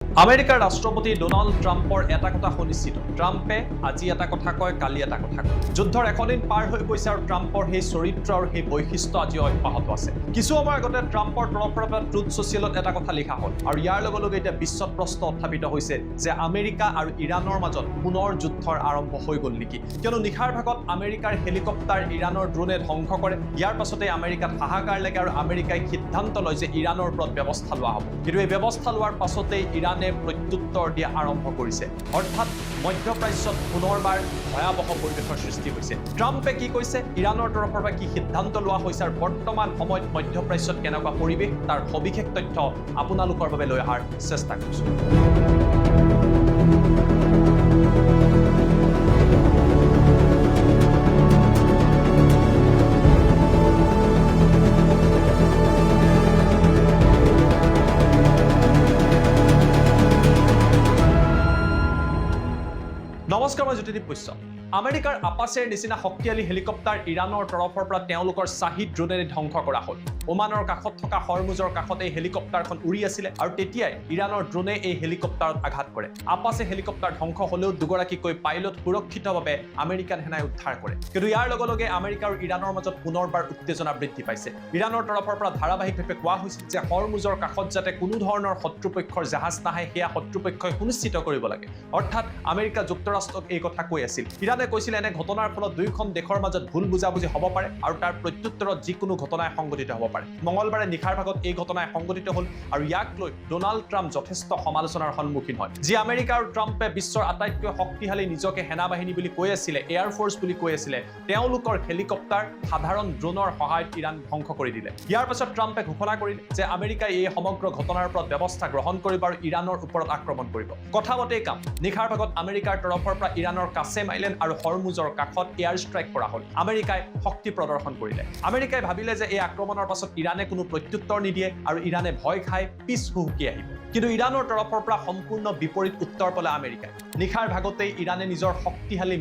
আমেৰিকাৰ ৰাষ্ট্ৰপতি ডোনাল্ড ট্ৰাম্পৰ এটা কথা সুনিশ্চিত, ট্ৰাম্পে আজি এটা কথা কয়, কালি এটা কথা কয়। যুদ্ধৰ 100 দিন পাৰ হৈ গৈছে আৰু ট্ৰাম্পৰ সেই চৰিত্ৰ আৰু সেই বৈশিষ্ট্য আজিও অব্যাহত আছে। কিছু সময় আগতে ট্ৰাম্পৰ তৰফৰ পৰা ট্ৰুথ ছ'চিয়েলত এটা কথা লিখা হ'ল আৰু ইয়াৰ লগে লগে এতিয়া বিশ্বত প্ৰশ্ন উত্থাপিত হৈছে যে আমেৰিকা আৰু ইৰাণৰ মাজত পুনৰ যুদ্ধৰ আৰম্ভ হৈ গ'ল নেকি? কিয়নো নিশাৰ ভাগত আমেৰিকাৰ হেলিকপ্টাৰ ইৰাণৰ ড্ৰোনে ধ্বংস কৰে, ইয়াৰ পাছতে আমেৰিকাত হাহাকাৰ লাগে আৰু আমেৰিকাই সিদ্ধান্ত লয় যে ইৰাণৰ ওপৰত ব্যৱস্থা লোৱা হ'ব। কিন্তু এই ব্যৱস্থা লোৱাৰ পাছতেই ইৰাণে প্ৰত্যুত্তৰ দিয়া আৰম্ভ কৰিছে, অৰ্থাৎ মধ্যপ্ৰাচ্যত পুনৰবাৰ ভয়াৱহ পৰিৱেশৰ সৃষ্টি হৈছে। ট্ৰাম্পে কি কৈছে, ইৰাণৰ তৰফৰ পৰা কি সিদ্ধান্ত লোৱা হৈছে আৰু বৰ্তমান সময়ত মধ্যপ্ৰাচ্যত কেনেকুৱা পৰিৱেশ, তাৰ সবিশেষ তথ্য আপোনালোকৰ বাবে লৈ অহাৰ চেষ্টা কৰিছোঁ। নমস্কাৰ, মই জ্যোতিদীপ বৈশ্য। আমেৰিকাৰ আপাচেৰ নিচিনা শক্তিশালী হেলিকপ্টাৰ ইৰাণৰ তৰফৰ পৰা তেওঁলোকৰ শ্বাহী ড্ৰোনেৰে ধ্বংস কৰা হ'ল। ওমানৰ কাষত থকা হৰমুজৰ কাষত এই হেলিকপ্টাৰখন উৰি আছিলে আৰু তেতিয়াই ইৰাণৰ ড্ৰোনে এই হেলিকপ্টাৰত আঘাত কৰে। আপাচে হেলিকপ্টাৰ ধ্বংস হ'লেও দুগৰাকীকৈ পাইলট সুৰক্ষিতভাৱে আমেৰিকান সেনাই উদ্ধাৰ কৰে। কিন্তু ইয়াৰ লগে লগে আমেৰিকা আৰু ইৰাণৰ মাজত পুনৰবাৰ উত্তেজনা বৃদ্ধি পাইছে। ইৰাণৰ তৰফৰ পৰা ধাৰাবাহিকভাৱে কোৱা হৈছিল যে হৰমুজৰ কাষত যাতে কোনো ধৰণৰ শত্ৰুপক্ষৰ জাহাজ নাহে সেয়া শত্ৰুপক্ষই সুনিশ্চিত কৰিব লাগে। অৰ্থাৎ আমেৰিকা যুক্তৰাষ্ট্ৰক এই কথা কৈ আছিল। ইৰাণে কৈছিল এনে ঘটনাৰ ফলত দুয়োখন দেশৰ মাজত ভুল বুজাবুজি হ'ব পাৰে আৰু তাৰ প্ৰত্যুত্তৰত যিকোনো ঘটনাই সংঘটিত হ'ব পাৰে। মঙলবাৰে নিশাৰ ভাগত এই ঘটনাই সংঘটিত হ'ল আৰু ইয়াক লৈ ডোনাল্ড ট্ৰাম্প যথেষ্ট সমালোচনাৰ সন্মুখীন হয়। যি আমেৰিকা আৰু ট্ৰাম্পে বিশ্বৰ আটাইতকৈ শক্তিশালী নিজকে সেনাবাহিনী বুলি কৈ আছিলে, এয়াৰ ফ'ৰ্চ বুলি কৈ আছিলে, তেওঁলোকৰ হেলিকপ্টাৰ সাধাৰণ ড্ৰোনৰ সহায়ত ইৰাণ ধ্বংস কৰি দিলে। ইয়াৰ পাছত ট্ৰাম্পে ঘোষণা কৰিলে যে আমেৰিকাই এই সমগ্ৰ ঘটনাৰ ওপৰত ব্যৱস্থা গ্ৰহণ কৰিব আৰু ইৰাণৰ ওপৰত আক্ৰমণ কৰিব। কথা মতেই কাম। নিশাৰ ভাগত আমেৰিকাৰ তৰফৰ পৰা ইৰাণৰ কাছেম আইলেণ্ড আৰু হৰমুজৰ কাষত এয়াৰ ষ্ট্ৰাইক কৰা হ'ল। আমেৰিকাই শক্তি প্ৰদৰ্শন কৰিলে। আমেৰিকাই ভাবিলে যে এই আক্ৰমণৰ পাছত ইৰাণে কোনো প্ৰত্যুত্তৰ নিদিয়ে আৰু ইৰাণে ভয় খাই পিছ হুহুকি আহিব। কিন্তু ইৰাণৰ তৰফৰ পৰা সম্পূৰ্ণ বিপৰীত উত্তৰ পালে আমেৰিকাই। নিশাৰ ভাগতেই ইৰাণে নিজৰ শক্তিশালী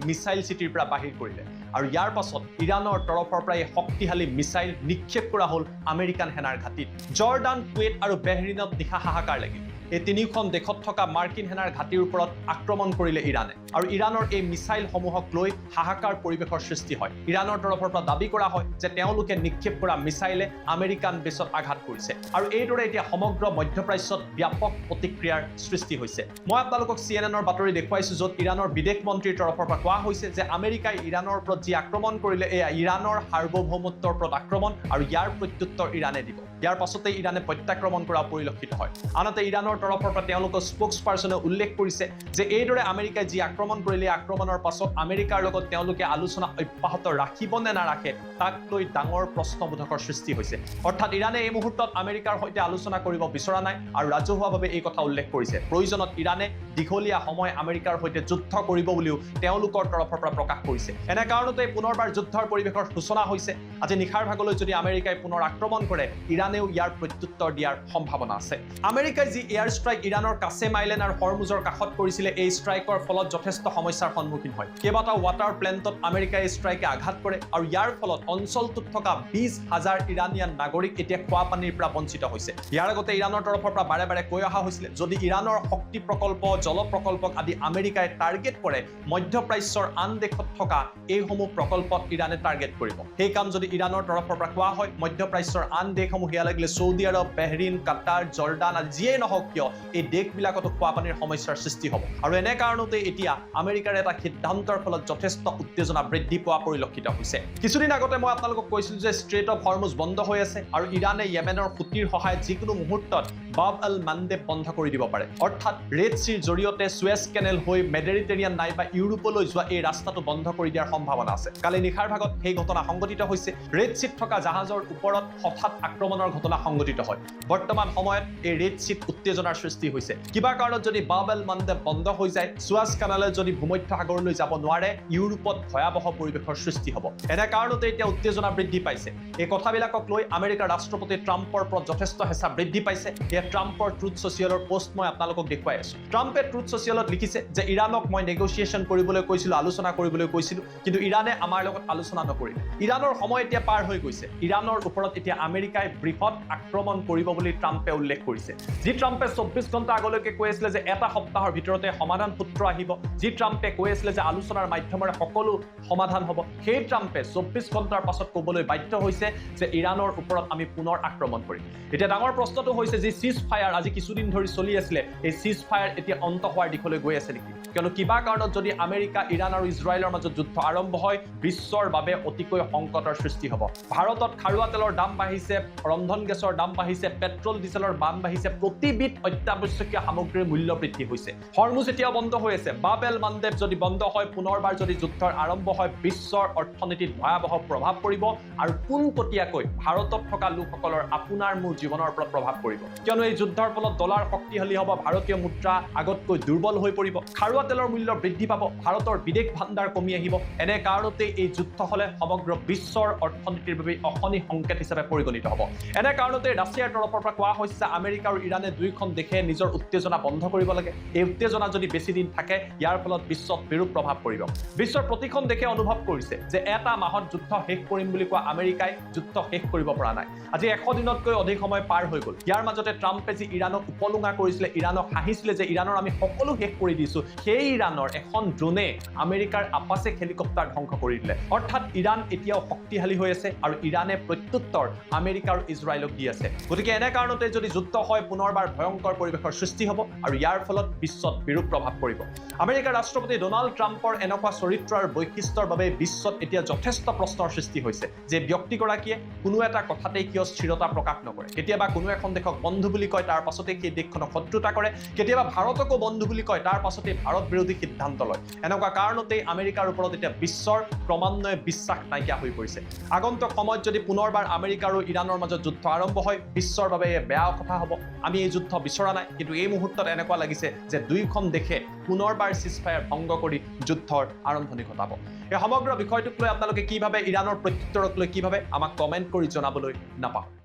মিছাইল চিটিৰ পৰা বাহিৰ কৰিলে আৰু ইয়াৰ পাছত ইৰাণৰ তৰফৰ পৰা এই শক্তিশালী মিছাইল নিক্ষেপ কৰা হ'ল আমেৰিকান সেনাৰ ঘাটিত। জৰ্ডান, কুৱেইট আৰু বেহৰিনত নিশা হাহাকাৰ লাগিল। এই তিনিখন দেশত থকা মাৰ্কিন সেনাৰ ঘাটিৰ ওপৰত আক্ৰমণ কৰিলে ইৰাণে আৰু ইৰাণৰ এই মিছাইলসমূহক লৈ হাহাকাৰ পৰিৱেশৰ সৃষ্টি হয়। ইৰাণৰ তৰফৰ পৰা দাবী কৰা হয় যে তেওঁলোকে নিক্ষেপ কৰা মিছাইলে আমেৰিকান বেছত আঘাত কৰিছে আৰু এইদৰে এতিয়া সমগ্ৰ মধ্যপ্ৰাচ্যত ব্যাপক প্ৰতিক্ৰিয়াৰ সৃষ্টি হৈছে। মই আপোনালোকক CNN-ৰ বাতৰি দেখুৱাইছো, য'ত ইৰাণৰ বিদেশ মন্ত্ৰীৰ তৰফৰ পৰা কোৱা হৈছে যে আমেৰিকাই ইৰাণৰ ওপৰত যি আক্ৰমণ কৰিলে এয়া ইৰাণৰ সাৰ্বভৌমত্বৰ ওপৰত আক্ৰমণ আৰু ইয়াৰ প্ৰত্যুত্তৰ ইৰাণে দিব। ইয়াৰ পাছতে ইৰাণে প্ৰত্যাক্ৰমণ কৰা পৰিলক্ষিত হয়। আনহাতে ইৰাণৰ তৰফৰ পৰা তেওঁলোকৰ স্পোক্স পাৰ্চনে উল্লেখ কৰিছে যে এইদৰে আমেৰিকাই যি আক্ৰমণ কৰিলে, আক্ৰমণৰ পাছত আমেৰিকাৰ লগত তেওঁলোকে আলোচনা অব্যাহত ৰাখিব নে নাৰাখে তাক লৈ ডাঙৰ প্ৰশ্নবোধকৰ সৃষ্টি হৈছে। অৰ্থাৎ ইৰাণে এই মুহূৰ্তত আমেৰিকাৰ সৈতে আলোচনা কৰিব বিচৰা নাই আৰু ৰাজহুৱাভাৱে এই কথা উল্লেখ কৰিছে। প্ৰয়োজনত ইৰাণে দীঘলীয়া সময় আমেৰিকাৰ সৈতে যুদ্ধ কৰিব বুলিও তেওঁলোকৰ তৰফৰ পৰা প্ৰকাশ কৰিছে। এনে কাৰণতে পুনৰবাৰ যুদ্ধৰ পৰিৱেশৰ সূচনা হৈছে। আজি নিশাৰ ভাগলৈ যদি আমেৰিকাই পুনৰ আক্ৰমণ কৰে, ইৰাণেও ইয়াৰ প্ৰত্যুত্তৰ দিয়াৰ সম্ভাৱনা আছে। আমেৰিকাই যি এয়াৰ ষ্ট্ৰাইক ইৰাণৰ কাছেম আইলেণ্ড আৰু হৰমুজৰ কাষত কৰিছিলে, এই ষ্ট্ৰাইকৰ ফলত যথেষ্ট সমস্যাৰ সন্মুখীন হয়। কেইবাটাও ৱাটাৰ প্লেণ্টত আমেৰিকাই এই ষ্ট্ৰাইকে আঘাত কৰে আৰু ইয়াৰ ফলত অঞ্চলটোত থকা 20,000 ইৰাণীয়ান নাগৰিক এতিয়া খোৱা পানীৰ পৰা বঞ্চিত হৈছে। ইয়াৰ আগতে ইৰাণৰ তৰফৰ পৰা বাৰে বাৰে কৈ অহা হৈছিলে যদি ইৰাণৰ শক্তি প্ৰকল্প, জল প্ৰকল্পক আদি আমেৰিকাই টাৰ্গেট কৰে, মধ্যপ্ৰাচ্যৰ আন দেশত থকা এইসমূহ প্ৰকল্পত ইৰাণে টাৰ্গেট কৰিব। সেই কাম যদি ইৰাণৰ তৰফৰ পৰা কোৱা হয়, মধ্যপ্ৰাচ্যৰ আন দেশসমূহ সেয়া লাগিলে চৌদি আৰৱ, বেহৰিন, কাটাৰ, জৰ্ডান আদি যিয়েই নহওক কিয় এই দেশবিলাকতো খোৱা পানীৰ সমস্যাৰ সৃষ্টি হ'ব। আৰু এনে কাৰণতে এতিয়া আমেৰিকাৰ এটা সিদ্ধান্তৰ ফলত যথেষ্ট উত্তেজনা বৃদ্ধি পোৱা পৰিলক্ষিত হৈছে। কিছুদিন আগতে মই আপোনালোকক কৈছিলো যে ষ্ট্ৰেট অফ হৰমুজ বন্ধ হৈ আছে আৰু ইৰাণে য়েমেনৰ হুতিৰ সহায়ত যিকোনো মুহূৰ্তত বাব আল মানদেব বন্ধ কৰি দিব পাৰে। অৰ্থাৎ ৰেড চিৰ জৰিয়তে সুৱেজ কেনেল হৈ মেডিটেৰিয়ান নাইবা ইউৰোপলৈ যোৱা এই ৰাস্তাটো বন্ধ কৰি দিয়াৰ সম্ভাৱনা আছে। কালি নিশাৰ ভাগত সেই ঘটনা সংঘটিত হৈছে। ৰেড চিত থকা জাহাজৰ ওপৰত হঠাৎ আক্ৰমণৰ ঘটনা সংঘটিত হয়। বৰ্তমান সময়ত এই ৰেড চিত উত্তেজনাৰ সৃষ্টি হৈছে। কিবা কাৰণত যদি বাব আল মানদেব বন্ধ হৈ যায়, সুৱেজ কেনেলে যদি ভূমধ্য সাগৰলৈ যাব নোৱাৰে, ইউৰোপত ভয়াৱহ পৰিৱেশৰ সৃষ্টি হ'ব। এনে কাৰণতে এতিয়া উত্তেজনা বৃদ্ধি পাইছে। এই কথাবিলাকক লৈ আমেৰিকাৰ ৰাষ্ট্ৰপতি ট্ৰাম্পৰ ওপৰত যথেষ্ট হেঁচা বৃদ্ধি পাইছে। এয়া ট্ৰাম্পৰ ট্ৰুথ ছ'চিয়েলৰ পোষ্ট মই আপোনালোকক দেখুৱাই আছো। ট্ৰাম্পে ট্ৰুথ ছ'চিয়েলত লিখিছে যে ইৰাণক মই নেগোচিয়েশ্যন কৰিবলৈ কৈছিলো, আলোচনা কৰিবলৈ কৈছিলো, কিন্তু ইৰাণে আমাৰ লগত আলোচনা নকৰিলে। ইৰাণৰ সময় এতিয়া পাৰ হৈ গৈছে। ইৰাণৰ ওপৰত এতিয়া আমেৰিকাই বৃহৎ আক্ৰমণ কৰিব বুলি ট্ৰাম্পে উল্লেখ কৰিছে। যি ট্ৰাম্পে 24 ঘণ্টা আগলৈকে কৈ আছিলে যে এটা সপ্তাহৰ ভিতৰতে সমাধান সূত্ৰ আহিব, যি ট্ৰাম্পে কৈ আছিলে যে আলোচনাৰ মাধ্যমেৰে সকলো সমাধান হ'ব, সেই ট্ৰাম্পে 24 ঘণ্টাৰ পাছত ক'বলৈ বাধ্য হৈছে যে ইৰাণৰ ওপৰত আমি পুনৰ আক্ৰমণ কৰিম। এতিয়া ডাঙৰ প্ৰশ্নটো হৈছে যে চিজ ফায়াৰ আজি কিছুদিন ধৰি চলি আছিলে, এই চিজ ফায়াৰ এতিয়া অন্ত হোৱাৰ দিশলৈ গৈ আছে নেকি? কিয়নো কিবা কাৰণত যদি আমেৰিকা, ইৰাণ আৰু ইজৰাইলৰ মাজত যুদ্ধ আৰম্ভ হয়, বিশ্বৰ বাবে অতিকৈ সংকটৰ সৃষ্টি হ'ব। ভাৰতত খাৰুৱা তেলৰ দাম বাঢ়িছে, ৰন্ধন গেছৰ দাম বাঢ়িছে, পেট্ৰল ডিজেলৰ দাম বাঢ়িছে, প্ৰতিবিধ অত্যাৱশ্যকীয় সামগ্ৰীৰ মূল্য বৃদ্ধি হৈছে। হৰমুজ এতিয়াও বন্ধ হৈ আছে। বাবেল মানদেব যদি বন্ধ হয়, পুনৰবাৰ যদি যুদ্ধৰ আৰম্ভ হয়, বিশ্বৰ অৰ্থনীতিত ভয়াৱহ প্ৰভাৱ পৰিব আৰু পোনপটীয়াকৈ ভাৰতত থকা লোকসকলৰ আপোনাৰ মোৰ জীৱনৰ ওপৰত প্ৰভাৱ পৰিব। কিয়নো এই যুদ্ধৰ ফলত ডলাৰ শক্তিশালী হ'ব, ভাৰতীয় মুদ্ৰা আগতকৈ দুৰ্বল হৈ পৰিব, খাৰুৱা তেলৰ মূল্য বৃদ্ধি পাব, ভাৰতৰ বিদেশ ভাণ্ডাৰ কমি আহিব। এনে কাৰণতে এই যুদ্ধ হ'লে সমগ্ৰ বিশ্বৰ অৰ্থনীতিৰ বাবে অশনি সংকেত হিচাপে পৰিগণিত হ'ব। এনে কাৰণতে ৰাছিয়াৰ তৰফৰ পৰা কোৱা হৈছে আমেৰিকা আৰু ইৰাণে দুয়োখন দেশে নিজৰ উত্তেজনা বন্ধ কৰিব লাগে। এই উত্তেজনা যদি বেছি দিন থাকে, ইয়াৰ ফলত বিশ্বত বিৰূপ প্ৰভাৱ পৰিব। বিশ্বৰ প্ৰতিখন দেশে অনুভৱ কৰিছে যে এটা মাহত যুদ্ধ শেষ কৰিম বুলি কোৱা আমেৰিকাই যুদ্ধ শেষ কৰিব পৰা নাই। আজি 100 দিনতকৈ অধিক সময় পাৰ হৈ গ'ল। ইয়াৰ মাজতে ট্ৰাম্পে যি ইৰাণক উপলুঙা কৰিছিলে, ইৰাণক হাঁহিছিলে যে ইৰাণৰ আমি সকলো শেষ কৰি দিছো, সেই ইৰাণৰ এখন ড্ৰোনে আমেৰিকাৰ আপাচে হেলিকপ্টাৰ ধ্বংস কৰি দিলে। অৰ্থাৎ ইৰাণ এতিয়াও শক্তিশালী হৈ আছে আৰু ইৰাণে প্ৰত্যুত্তৰ আমেৰিকা আৰু ইজৰাইলক দি আছে। গতিকে এনে কাৰণতে যদি যুদ্ধ হয়, পুনৰবাৰ ভয়ংকৰ পৰিৱেশৰ সৃষ্টি হ'ব আৰু ইয়াৰ ফলত বিশ্বত বিৰূপ প্ৰভাৱ পৰিব। আমেৰিকাৰ ৰাষ্ট্ৰপতি ডনাল্ড ট্ৰাম্পৰ এনেকুৱা চৰিত্ৰ আৰু বৈশিষ্ট্যৰ বাবে বিশ্বত এতিয়া যথেষ্ট প্ৰশ্নৰ সৃষ্টি হৈছে যে ব্যক্তিগৰাকীয়ে কোনো এটা কথাতেই কিয় স্থিৰতা প্ৰকাশ নকৰে। কেতিয়াবা কোনো এখন দেশক বন্ধু বুলি কয়, তাৰ পাছতে সেই দেশখনক শত্ৰুতা কৰে, কেতিয়াবা ভাৰতকো বন্ধু বুলি কয়, তাৰ পাছতে ভাৰত বিৰোধী সিদ্ধান্ত লয়। এনেকুৱা কাৰণতেই আমেৰিকাৰ ওপৰত এতিয়া বিশ্বৰ ক্ৰমান্বয়ে বিশ্বাস নাইকিয়া হৈ পৰিছে। আগন্তুক সময়ত যদি পুনৰবাৰ আমেৰিকা আৰু ইৰাণৰ মাজত যুদ্ধ আৰম্ভ হয়, বিশ্বৰ বাবে বেয়া কথা হ'ব। আমি এই যুদ্ধ বিচৰা নাই, কিন্তু এই মুহূৰ্তত এনেকুৱা লাগিছে যে দুয়োখন দেশে পুনৰবাৰ চিজফায়াৰ ভংগ কৰি যুদ্ধৰ আৰম্ভণি ঘটাব। এই সমগ্ৰ বিষয়টোক লৈ আপোনালোকে কি ভাবে, ইৰাণৰ প্ৰত্যুত্তৰক লৈ কি ভাবে, আমাক কমেণ্ট কৰি জনাবলৈ নাপাহৰিব।